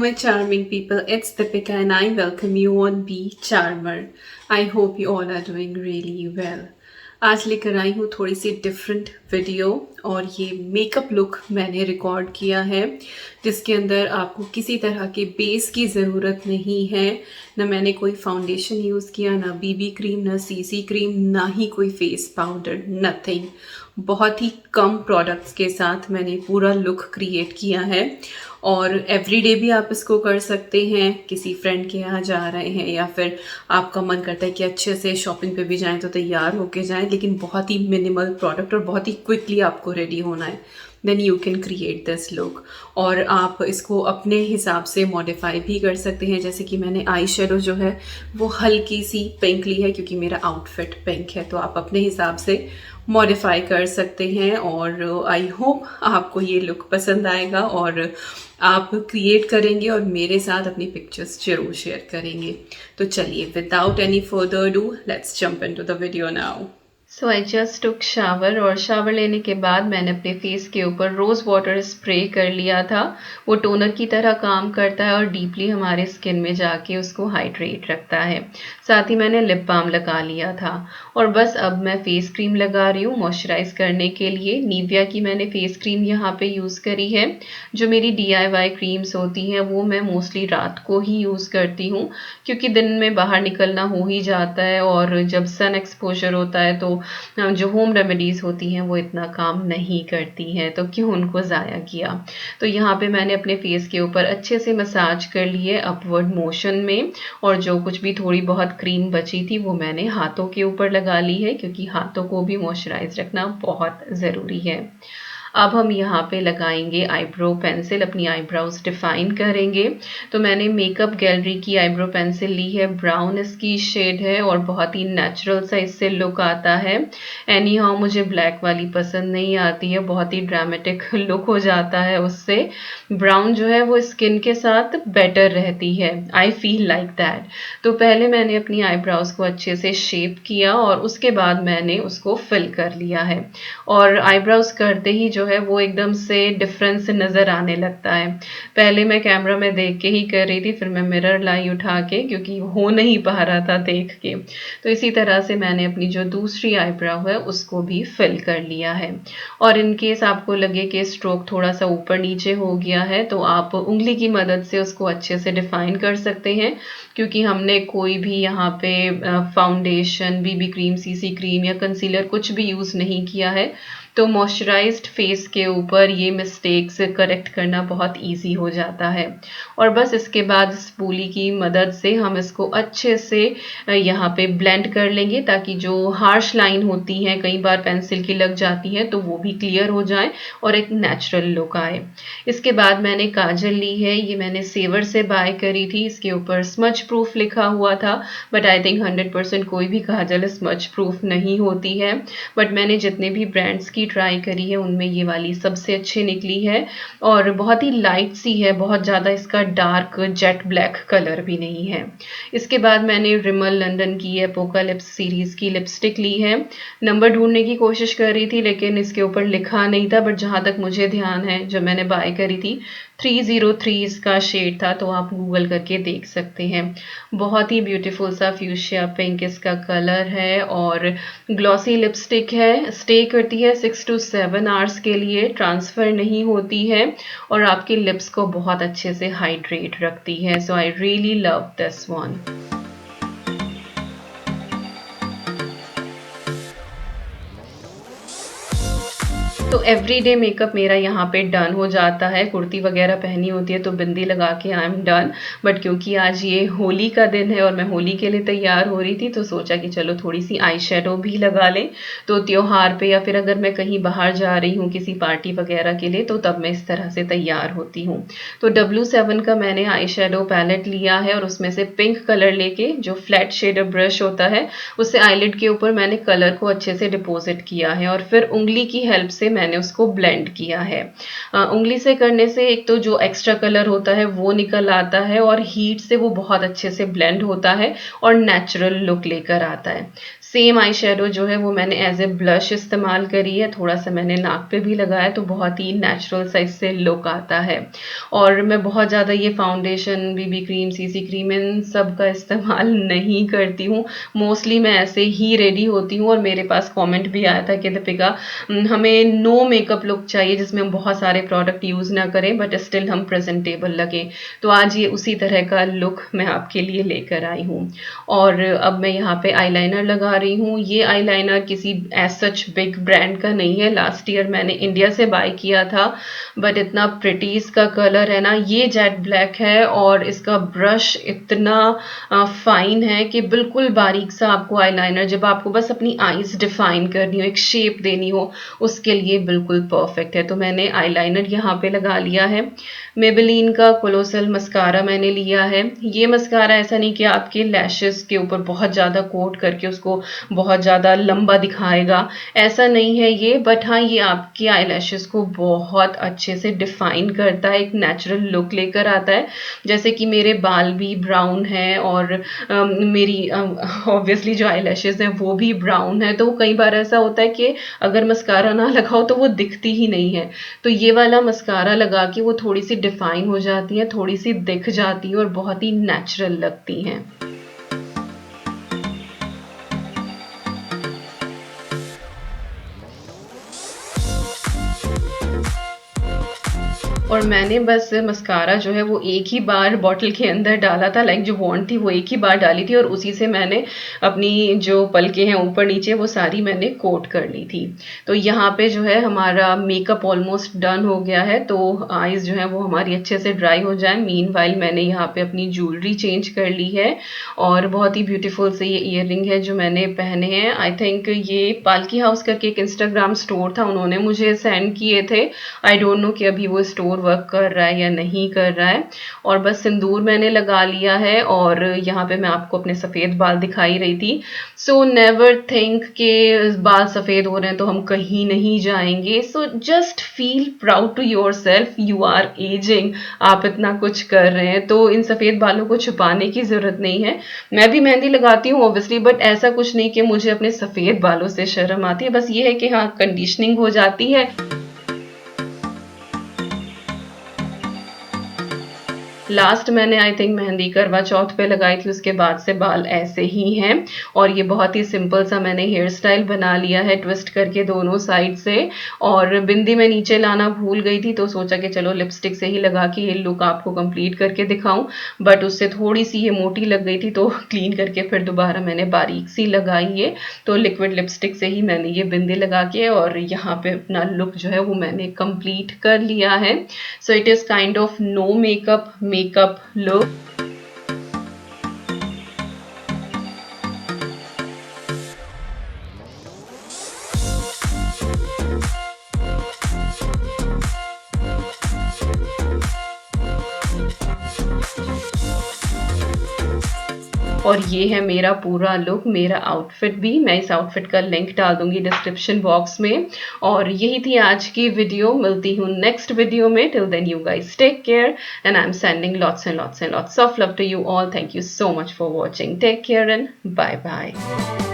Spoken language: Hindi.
my charming people, it's Deepika and I welcome you on Be Charmer. I hope you all are doing really well. आज लेकर आई हूँ थोड़ी सी डिफरेंट वीडियो और ये मेकअप लुक मैंने रिकॉर्ड किया है जिसके अंदर आपको किसी तरह के बेस की ज़रूरत नहीं है। ना मैंने कोई फाउंडेशन यूज़ किया, ना बीबी क्रीम, ना सीसी क्रीम, ना ही कोई फेस पाउडर, नथिंग। बहुत ही कम प्रोडक्ट्स के साथ मैंने पूरा लुक क्रिएट किया है और एवरीडे भी आप इसको कर सकते हैं। किसी फ्रेंड के यहाँ जा रहे हैं या फिर आपका मन करता है कि अच्छे से शॉपिंग पे भी जाएं तो तैयार होके जाएं, लेकिन बहुत ही मिनिमल प्रोडक्ट और बहुत ही क्विकली आपको रेडी होना है, then you can create this look. और आप इसको अपने हिसाब से मॉडिफाई भी कर सकते हैं। जैसे कि मैंने आई शेडो जो है वो हल्की सी पिंक ली है क्योंकि मेरा आउटफिट पिंक है, तो आप अपने हिसाब से मॉडिफाई कर सकते हैं। और आई होप आपको ये लुक पसंद आएगा और आप क्रिएट करेंगे और मेरे साथ अपनी पिक्चर्स जरूर शेयर करेंगे। तो चलिए, without any further do, let's jump into the video now. So I just took shower और शावर लेने के बाद मैंने अपने फेस के ऊपर रोज़ वाटर स्प्रे कर लिया था। वो टोनर की तरह काम करता है और डीपली हमारे स्किन में जाके उसको हाइड्रेट रखता है। साथ ही मैंने लिप बाम लगा लिया था और बस अब मैं फेस क्रीम लगा रही हूँ मॉइस्चराइज करने के लिए। निविया की मैंने फेस क्रीम यहाँ पे यूज़ करी है। जो मेरी DIY क्रीम्स होती हैं वो मैं मोस्टली रात को ही यूज़ करती हूँ क्योंकि दिन में बाहर निकलना हो ही जाता है और जब सन एक्सपोजर होता है तो जो होम रेमेडीज़ होती हैं वो इतना काम नहीं करती हैं, तो क्यों उनको ज़ाया किया। तो यहाँ पे मैंने अपने फेस के ऊपर अच्छे से मसाज कर लिए अपवर्ड मोशन में और जो कुछ भी थोड़ी बहुत क्रीम बची थी वो मैंने हाथों के ऊपर लगा ली है क्योंकि हाथों को भी मॉइस्चराइज रखना बहुत ज़रूरी है। अब हम यहाँ पे लगाएंगे आईब्रो पेंसिल, अपनी आईब्राउज डिफाइन करेंगे। तो मैंने मेकअप गैलरी की आईब्रो पेंसिल ली है, ब्राउन इसकी शेड है और बहुत ही नेचुरल सा इससे लुक आता है। एनी हाउ मुझे ब्लैक वाली पसंद नहीं आती है, बहुत ही ड्रामेटिक लुक हो जाता है उससे। ब्राउन जो है वो स्किन के साथ बेटर रहती है, आई फील लाइक दैट। तो पहले मैंने अपनी आईब्राउज को अच्छे से शेप किया और उसके बाद मैंने उसको फिल कर लिया है। और आईब्राउज करते ही जो है वो एकदम से डिफरेंस नज़र आने लगता है। पहले मैं कैमरा में देख के ही कर रही थी, फिर मैं मिरर लाई उठा के क्योंकि हो नहीं पा रहा था देख के। तो इसी तरह से मैंने अपनी जो दूसरी आईब्राउ है उसको भी फिल कर लिया है। और इन केस आपको लगे कि स्ट्रोक थोड़ा सा ऊपर नीचे हो गया है तो आप उंगली की मदद से उसको अच्छे से डिफाइन कर सकते हैं क्योंकि हमने कोई भी यहाँ पे foundation, BB cream, CC cream या कंसीलर कुछ भी यूज़ नहीं किया है। तो मॉइस्चराइज्ड फेस के ऊपर ये मिस्टेक्स करेक्ट करना बहुत इजी हो जाता है। और बस इसके बाद स्पूली की मदद से हम इसको अच्छे से यहाँ पे ब्लेंड कर लेंगे ताकि जो हार्श लाइन होती हैं कई बार पेंसिल की लग जाती है तो वो भी क्लियर हो जाए और एक नेचुरल लुक आए। इसके बाद मैंने काजल ली है, ये मैंने सेवर से बाय करी थी। इसके ऊपर स्मच प्रूफ लिखा हुआ था बट आई थिंक 100% कोई भी काजल स्मच प्रूफ नहीं होती है। बट मैंने जितने भी ब्रांड्स की ट्राई करी है उनमें ये वाली सबसे अच्छी निकली है और बहुत ही लाइट सी है, बहुत ज़्यादा इसका डार्क जेट ब्लैक कलर भी नहीं है। इसके बाद मैंने रिमल लंदन की एपोकालिप्स सीरीज़ की लिपस्टिक ली है। नंबर ढूंढने की कोशिश कर रही थी लेकिन इसके ऊपर लिखा नहीं था, बट जहाँ तक मुझे ध्यान है जब मैंने बाय करी थी 303 इसका शेड था, तो आप गूगल करके देख सकते हैं। बहुत ही ब्यूटीफुल सा फ्यूशिया पिंक इसका कलर है और ग्लॉसी लिपस्टिक है। स्टे करती है 6 to 7 आवर्स के लिए, ट्रांसफ़र नहीं होती है और आपके लिप्स को बहुत अच्छे से हाइड्रेट रखती है। So I really love this one. तो एवरीडे मेकअप मेरा यहाँ पे डन हो जाता है। कुर्ती वगैरह पहनी होती है तो बिंदी लगा के आई एम डन। बट क्योंकि आज ये होली का दिन है और मैं होली के लिए तैयार हो रही थी तो सोचा कि चलो थोड़ी सी आई शेडो भी लगा लें। तो त्योहार पे या फिर अगर मैं कहीं बाहर जा रही हूँ किसी पार्टी वगैरह के लिए तो तब मैं इस तरह से तैयार होती हूँ। तो W7 का मैंने आई शेडो पैलेट लिया है और उसमें से पिंक कलर लेके जो फ्लैट शेडर ब्रश होता है उससे आईलिड के ऊपर मैंने कलर को अच्छे से डिपॉजिट किया है और फिर उंगली की हेल्प से मैंने उसको ब्लेंड किया है। उंगली से करने से एक तो जो एक्स्ट्रा कलर होता है वो निकल आता है और हीट से वो बहुत अच्छे से ब्लेंड होता है और नेचुरल लुक लेकर आता है। सेम आई शेडो जो है वो मैंने एज ए ब्लश इस्तेमाल करी है, थोड़ा सा मैंने नाक पे भी लगाया, तो बहुत ही नेचुरल सा इससे लुक आता है। और मैं बहुत ज़्यादा ये foundation, BB cream, CC cream इन सब का इस्तेमाल नहीं करती हूँ। मोस्टली मैं ऐसे ही रेडी होती हूँ। और मेरे पास कमेंट भी आया था कि दीपिका हमें नो मेकअप लुक चाहिए जिसमें हम बहुत सारे प्रोडक्ट यूज़ ना करें बट स्टिल हम प्रेजेंटेबल लगे। तो आज ये उसी तरह का लुक मैं आपके लिए लेकर आई हूँ। और अब मैं यहाँ पे आईलाइनर लगा रही हूँ। ये आईलाइनर किसी एज सच बिग ब्रांड का नहीं है, लास्ट ईयर मैंने इंडिया से बाय किया था, बट इतना प्रिटी इसका कलर है ना। ये जेट ब्लैक है और इसका ब्रश इतना फाइन है कि बिल्कुल बारीक सा आपको आईलाइनर, जब आपको बस अपनी आईज डिफाइन करनी हो, एक शेप देनी हो, उसके लिए बिल्कुल परफेक्ट है। तो मैंने आईलाइनर यहाँ पे लगा लिया है। मेबेलिन का कोलोसल मस्कारा मैंने लिया है। ये मस्कारा ऐसा नहीं कि आपके लैशेस के ऊपर बहुत ज़्यादा कोट करके उसको बहुत ज़्यादा लंबा दिखाएगा, ऐसा नहीं है ये, बट हाँ ये आपके आई लैशेस को बहुत अच्छे से डिफाइन करता है, एक नेचुरल लुक लेकर आता है। जैसे कि मेरे बाल भी ब्राउन है और मेरी ऑब्वियसली जो आई लैशेस हैं वो भी ब्राउन है, तो कई बार ऐसा होता है कि अगर मस्कारा ना लगाओ तो वो दिखती ही नहीं है। तो ये वाला मस्कारा लगा के वो थोड़ी सी डिफाइन हो जाती है, थोड़ी सी दिख जाती है और बहुत ही नेचुरल लगती हैं। और मैंने बस मस्कारा जो है वो एक ही बार बॉटल के अंदर डाला था, लाइक जो वॉन्ड थी वो एक ही बार डाली थी और उसी से मैंने अपनी जो पलके हैं ऊपर नीचे वो सारी मैंने कोट कर ली थी। तो यहाँ पे जो है हमारा मेकअप ऑलमोस्ट डन हो गया है, तो आईज जो है वो हमारी अच्छे से ड्राई हो जाए। मीनवाइल मैंने यहाँ पे अपनी ज्वेलरी चेंज कर ली है और बहुत ही ब्यूटीफुल से ये ईयररिंग है जो मैंने पहने हैं। आई थिंक ये पालकी हाउस करके एक इंस्टाग्राम स्टोर था, उन्होंने मुझे सेंड किए थे। आई डोंट नो कि अभी वो स्टोर वर्क कर रहा है या नहीं कर रहा है। और बस सिंदूर मैंने लगा लिया है और यहाँ पे मैं आपको अपने सफ़ेद बाल दिखाई रही थी। सो नेवर थिंक कि बाल सफ़ेद हो रहे हैं तो हम कहीं नहीं जाएंगे। So just feel proud to yourself, you are ageing. आप इतना कुछ कर रहे हैं तो इन सफ़ेद बालों को छुपाने की ज़रूरत नहीं है। मैं भी मेहंदी लगाती हूँ ऑब्वियसली, बट ऐसा कुछ नहीं कि मुझे अपने सफ़ेद बालों से शर्म आती है। बस ये है कि हाँ कंडीशनिंग हो जाती है। लास्ट मैंने आई थिंक मेहंदी करवा चौथ पे लगाई थी, उसके बाद से बाल ऐसे ही हैं। और ये बहुत ही सिंपल सा मैंने हेयर स्टाइल बना लिया है, ट्विस्ट करके दोनों साइड से। और बिंदी मैं नीचे लाना भूल गई थी तो सोचा कि चलो लिपस्टिक से ही लगा के ये लुक आपको कंप्लीट करके दिखाऊं, बट उससे थोड़ी सी ये मोटी लग गई थी तो क्लीन करके फिर दोबारा मैंने बारीक सी लगाई है। तो लिक्विड लिपस्टिक से ही मैंने ये बिंदी लगा के और यहाँ पे अपना लुक जो है वो मैंने कंप्लीट कर लिया है। So it is kind of no makeup look। और ये है मेरा पूरा लुक, मेरा आउटफिट भी। मैं इस आउटफिट का लिंक डाल दूंगी डिस्क्रिप्शन बॉक्स में। और यही थी आज की वीडियो, मिलती हूँ नेक्स्ट वीडियो में। Till then you guys take care and I am sending lots and lots of love to you all. Thank you so much for watching. Take care and bye bye.